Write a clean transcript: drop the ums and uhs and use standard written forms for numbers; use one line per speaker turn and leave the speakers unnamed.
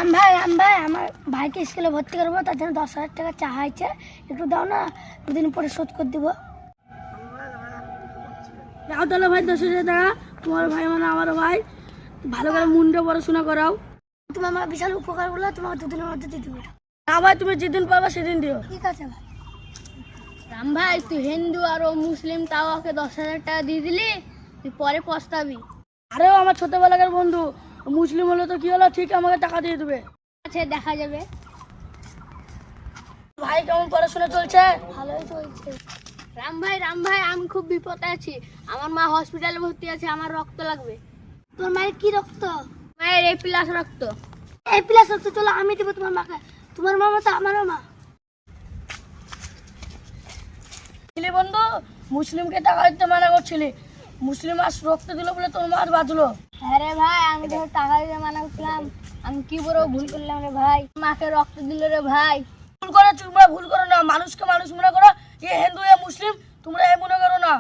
রাম ভাই আমার ভাইকে স্কুলে ভর্তি করবো, তার জন্য 10,000 টাকা চাইছে, একটু দাও না, দুদিন পরে শোধ করে দিব। দাও তাহলে ভাই 10,000 টাকা, তোমার ভাই মানে আমারও ভাই, ভালো করে মুন্ডে পড়াশোনা করাও। তুমি আমার বিশাল উপকার করলে, তোমাকে দুদিনের মধ্যে দিয়ে দেবো। না ভাই, তুমি যেদিন পাবা সেদিন দিও। ঠিক আছে ভাই।
রাম ভাই, তুই হিন্দু আর ও মুসলিম, তাও ওকে 10,000 টাকা দিয়ে দিলি, তুই পরে পস্তাবি।
আরে ও আমার ছোটবেলাকার বন্ধু, মুসলিম হলে তো কি হলো, ঠিক আমাকে টাকা দিয়ে দেবে।
আচ্ছা, দেখা যাবে।
ভাই কেমন পড়াশোনা চলছে?
ভালোই চলছে। রাম ভাই আমি খুব বিপদে আছি, আমার মা হসপিটালে ভর্তি আছে, আমার রক্ত লাগবে।
তোমার মায়ের কি রক্ত?
মায়ের A+ রক্ত।
A+ রক্ত? চলো আমি দেবো তোমার মাকে, তোমার মা তো আমারও মা। বন্ধু, মুসলিমকে টাকা দিতে মানা করছিলি, মুসলিম আজ রক্ত দিল বলে তোমার মার বাঁচলো।
হ্যাঁ রে ভাই, আমি তো টাকা দিতে মানা করলাম, আমি কি বড় ভুল করলাম রে ভাই, মাকে রক্ত দিল রে ভাই।
ভুল করে তোমরা ভুল করো না, মানুষকে মানুষ মনে করো, এ হিন্দু এ মুসলিম, তোমরা এ মনে করো না।